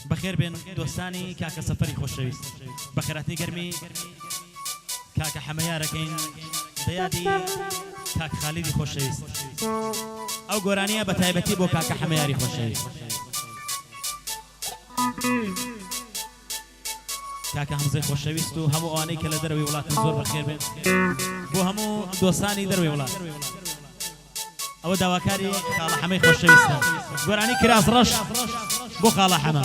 بەخێر بێن دۆستانی کاکە سەفەری خۆشەویست بەخێراتنی گەرمی کاکە حەمەیارەکەین بەیادی کاک خالیدی خۆشەویست ئەو گۆرانیە بە تایبەتی بۆ کاکە حەمەیاری خۆشەویست کاکە هەمزەی خۆشەویست و هەموو ئەوانەی کە لە دەرەوەی وڵاتن زۆر بەخێر بێن بۆ هەموو دۆستانی دەرەوەی وڵات ئەوە داواکاری خاڵە حەمەی خۆشەویستە گۆرانی کراس ڕەش بۆ خاڵە حەمە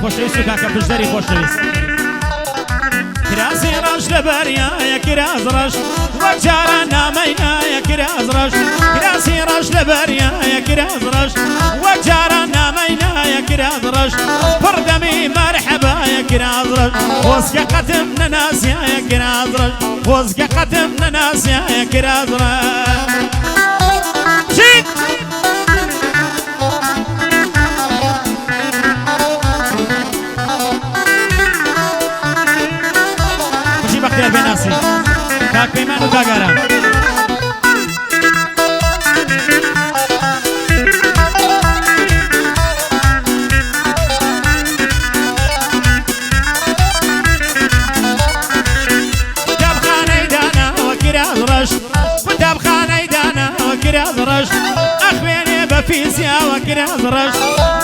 خۆشەویست و کاکە پشدەری خۆشەویست کراسی ڕەش لەبەریایە کراس ڕەش وەک جاران نامەینایە کراس ڕەش کراسی ڕەش لەبەریایە کراس ڕەش وەک جاران نامەینایە کراس ڕەش پڕدەمی مەرحەبایە کراس ڕەش خۆزگە قەتم نەناسیایە کراس ڕەش خۆزگە قەتم نەناسیایە کراس ڕەش بناسی کاک پیمان و کاگارم کتابخانەی دانا و کراس ڕەش کتابخانەی دانا و کراس ڕەش ئەخوێنێ بە فیزیا و کراس ڕەش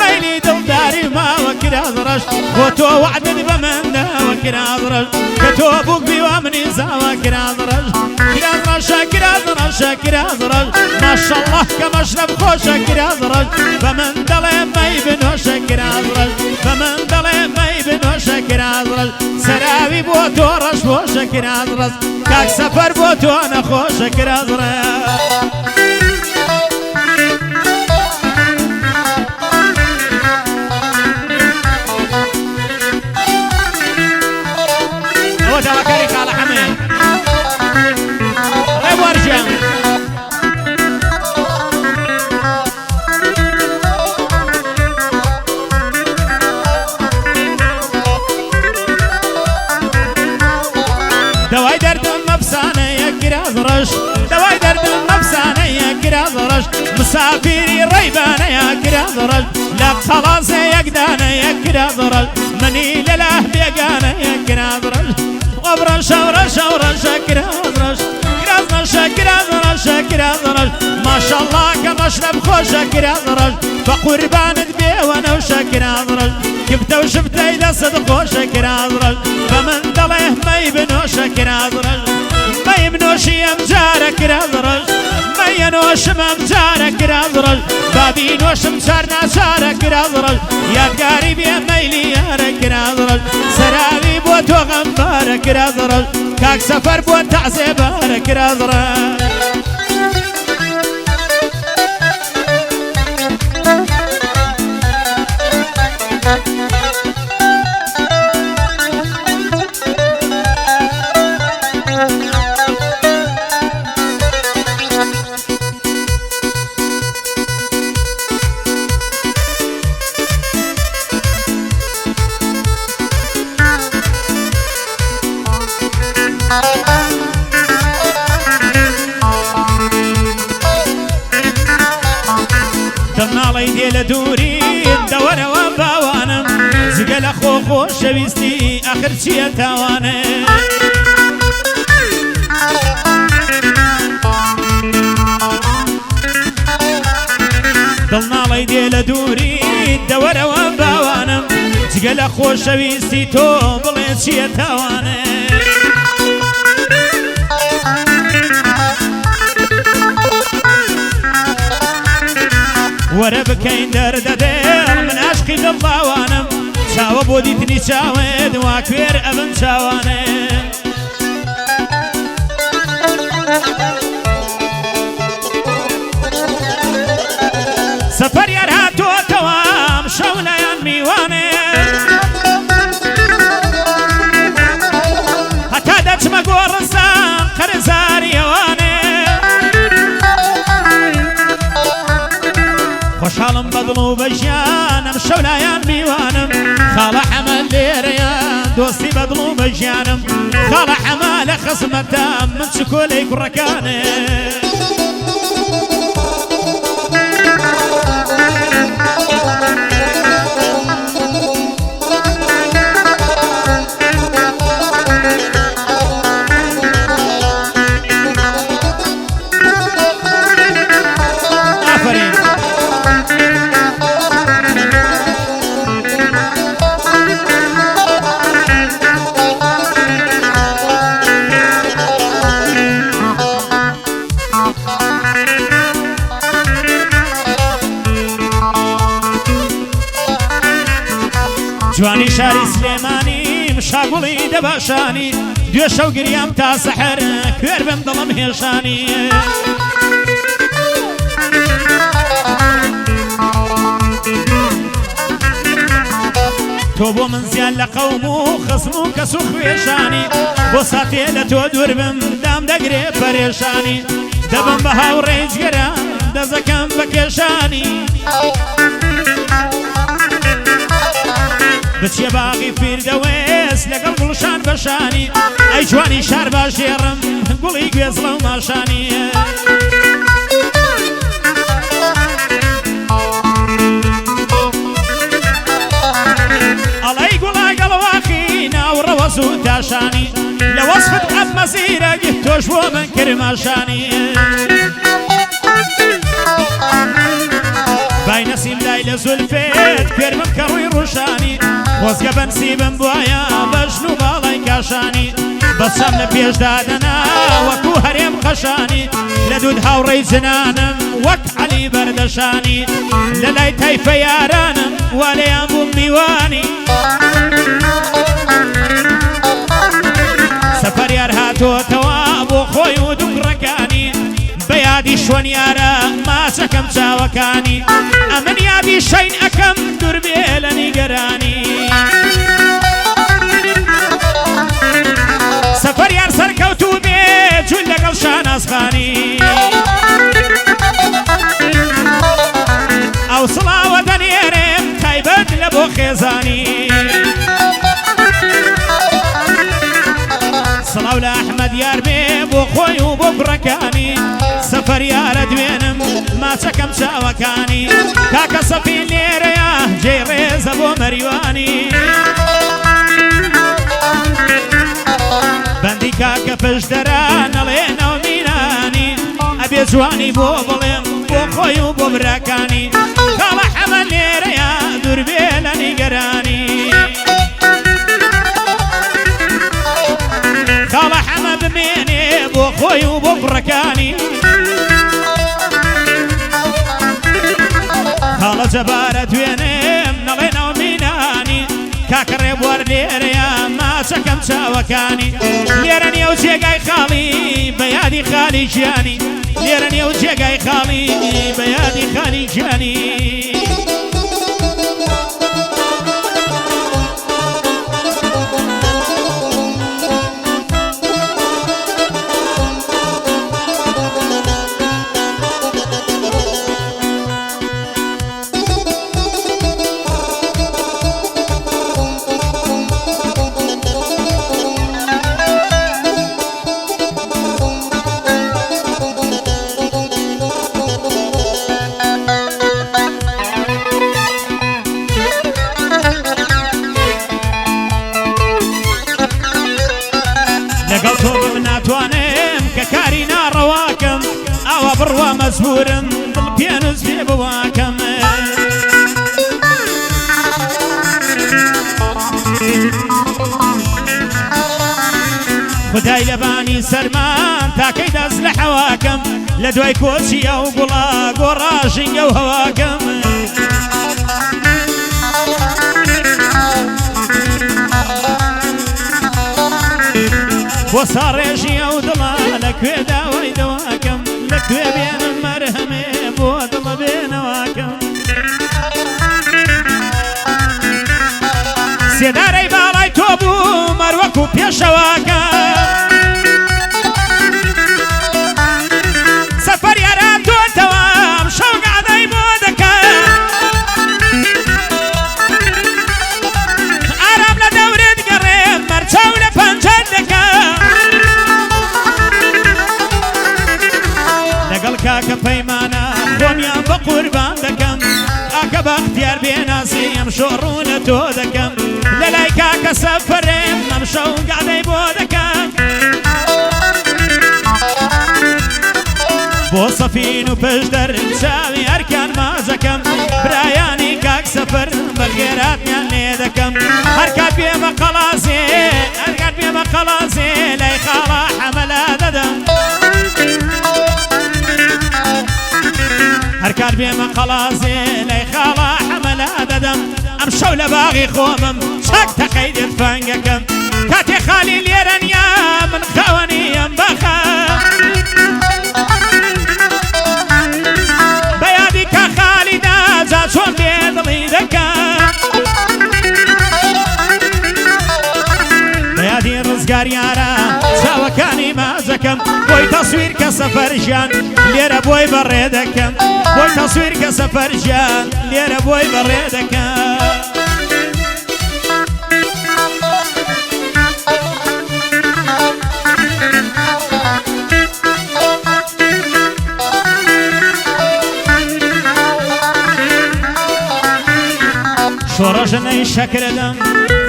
مەیلی دڵداری ماوە کراس ڕەش بۆ تۆ وعدت بە مندا و کراس ڕەش کە تۆ بووک بیوە منی زاوە کراس ڕەش کراس ڕەشە کراس ڕەشە کراس ڕەش ماشەڵڵه کە مەشرەب خۆشە کراس ڕەش بە من دەڵێ مەی بنۆشە کراس ڕەش بە من دەڵێ مەی بنۆشە کراس ڕەش سەراوی بۆ تۆ ڕەش خۆشە کراس ڕەش کاک سەفەر بۆ تۆ نەخۆشە کراس ڕەش داواکاری خاڵە حەمێ ڕێبوەرجە دەوای دەردم مەفسانەیە کراس ڕەش دەوای دەردم مەفسانەیە کراس ڕەش مسافیری ڕێیبانەیە کراس ڕەش لە قەڵاسێ یەکدانەیە کراس ڕەش منی لەلاه بێگانەیە کراس ڕەش ڕەشە ڕەشە ڕەشە کراس ڕەش کراس ڕەشە کراس ڕەشە کراس ڕەش ماشەڵڵا کە مەشرەب خۆشە کراس ڕەش بە قوربانت بێوە نەوشە کراس ڕەش کفتە و شفتەی دەست خۆشە کراس ڕەش بە من دەڵێ مەی بنۆشە کراس ڕەش مەی بنۆشی ئەم جارە کراس ڕەش مەیە نۆشم ئەم جارە کراس ڕەش بابی نۆشم چار ناچارە کراس ڕەش یادگاری بێ مەیلی یارە کراس ڕەش سەراوی بۆ تۆ غەمبارە کراس ڕەش کاک سەفەر بۆ تەعزێبارە کراس ڕەش دڵناڵی دێ لە دووری دەوەرەوە باوانم جگە لە خۆ خۆشەویستی ئاخر چییە تاوانە دڵناڵی دێ لە دووری دەوەرەوە باوانم جگە لە خۆشەویستی تۆ بڵێ چییە تاوانە وەرە بکەین دەردەدێڵ من عاشقی دڵداوانم چاوە بۆ دیتنی چاوێت وا کوێر ئەبن چاوانێ سەفەر یار هاتۆتەوە ئەم شەو لەیان میوانێ كولایان میوانم خاڵە حەمە لێرەیان دۆستی بەدڵ و بەژیانم خاڵە حەمە لە خزمەتە من چ کۆلەی کوڕەکانێ جوانی شاری سلێمانی مشاگوڵی دەباشانی دوێ شەو گریام تا سەحەر کوێر بم دڵم هێشانی تۆ بۆ من زیان لە قەوم و خزم و کەس و خوێشانی بۆ ساتێ لە تۆ دوور بم دام دەگرێ پەرێشانی دەبم بە هاوڕێی جگەرە دەزەکەم بە کێشانی بچێ باغی فیردەوێس لەگەڵ گوڵشان بەشانی ئەی جوانی شار باشێڕم گوڵی گوێزڵە و ماشانی ئەڵەی گوڵا گەڵواقی ناوڕەوەز و داشانی لە وەسفت ئەم مەزیرەگی تۆش بۆ من کرماشانی بای نەسیم لای لە زولفێت پێرمم کە ڕووی ڕوشانی خۆزگە بەنسیبم بواە بەژن و باڵای کاشانی بەچەم لە پێشدادەنا وەکو هەرێم خەشانی لە دوود هاوڕێی جنانم وەک عەلی بەردەشانی لە لای تایفە یارانم وا لێیان بووم میوانی سەفەر یار هاتۆتەوە بۆ خۆی و دووڕەکانی بە یادی شوێن یارە ماچەکەم چاوەکانی ئەمن یادی شەین ئەەکەم دوور بێ لە نیگەرانی سەفەر یار سەرکەوتوو بێ جون لەگەڵ شانازخانی ئەو سڵاوە دەنێرێم تایبەت لە بۆ خێزانی سڵاو لە ئەحمەد یار بێ بۆ خۆی و بۆ کوڕەکانی سەفەر یارە دوێنم ماچەکەم چاوەکانی کاکە سەفی لێرەیە جێی ڕێزە بۆ مەریوانی بەندی کاکە پشدەرە نەڵێنەوە میرانی ئەبێ جوانی بۆ بڵێم بۆ خۆی و بۆ براکانی خاڵە حەمە لێرەیە دوور بێ لە نیگەرانی خاڵە حەمە بمێنێ بۆ خۆی و بۆ کوڕەکانی خاڵە جەبارە دوێنێم نەڵێنەوە مینانی کاکە ڕێبوار لێرەیە ماچەکەم چاوەکانی لێرە نێو جێگای خاڵی بە یادی خالی ژیانی لێرە نێو جێگای خاڵی بە یادی خالی ژیانی لەگەڵ تۆ بم ناتوانم کە کاری ناڕەواکەم ئاوا بڕوا مەجبورم دڵ پێنووس پێ بواکەم خدای لەبانی سەرمان تاکەی دەست لە حەواکەم لە دوای کۆچی ئەو گوڵا گۆڕاژینگە و هەواکەم بۆ ساڕێژی ئەو دڵا لەکوێ داوای دەواکەم لەکوێ بێنم مەرهەمێ بۆ دڵە بێنەواکەم سێدارەی باڵای تۆ بوو مەروەک و پێشەواکە سەفەر یارە تۆ تەوام شەو گادای بۆ دەکە شۆڕوو لە تۆ دەکەم لە لای کاکە سەفەرێم ئەمشەو گادەی بۆ دەکەم بۆ سەفین و پشدەر چاوی هەرکان مازەکەم برایانی کاک سەفەر بەڵگێراتیان لێ دەکەم هەرکات بێمە قەڵازێ هەرکات بێمە قەڵازێ لای خاڵە حەمەلا دەدەم هەرکات بێمە قەڵازێ لای خاڵە حەمەلا دەدەم ئەم شەو لە باغی خۆمم چەک تەقەی دێت فەنگەکەم کاتێ خالی لێرە نیە من خەوەنیم بەخە بەیادی کە خالی ناجا چۆن بێ دڵی دەکەم بەیادی ڕزگاریارە چاوەکانی مازەکەم بۆی تەسویر کە سەفەرژیان لێرە بۆی بەڕێ دەکەم بۆی تەسویر کە سەفەرژیان لێرە بۆی بەڕێ دەکەم شۆڕەژنەی شەکردم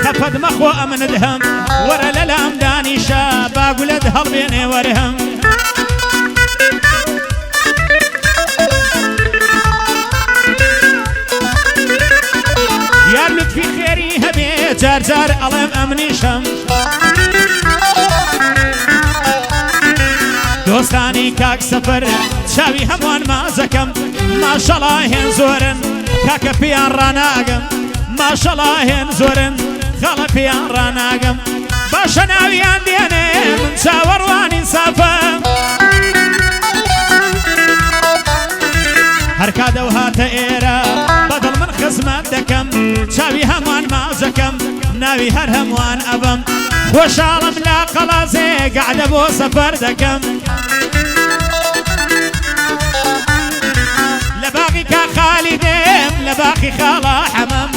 خەفەت مەخۆ ئەمنت هەم وەرە لە لام دانیشە باگولەت هەڵبێنێ وەرهەم یار لوتفی خێری هەبێ جار جار ئەڵێم ئەمنیشەم دۆستانی کاک سەفەر چاوی هەمووان مازەکەم ماشەڵا هێن زۆرن کاکە پێیان ڕاناگەم ماشەڵا هێن زۆرن خەڵە پێیان ڕاناگەم باشە ناویان دێنێ من چاوەڕوانی سافەم هەر کادەو هاتە ئێرە بەدڵ من خزمەت دەکەم چاوی هەمووان مازەکەم ناوی هەر هەمووان ئەبەم خۆشحاڵم لا قەڵازێ گەعدە بۆ سەفەر دەکەم لە باغی کا خالی دێم لە باخی خاڵە حەمەم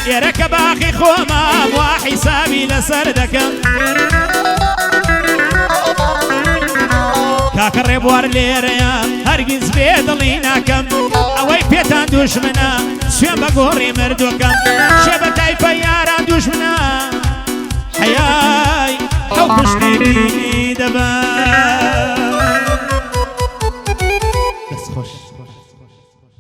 ئێرە کە باخی خۆمەم وا حیسابی لەسەر دەکەم کاکە ڕێبوار لێرەیە هەرگیز بێ دڵی ناکەم ئەوەی پێتان دوژمنە سوێن بە گۆڕی مردوەکەم شێ بە تایپە یاران دوژمنە حەیای ئەو پشتی دەبە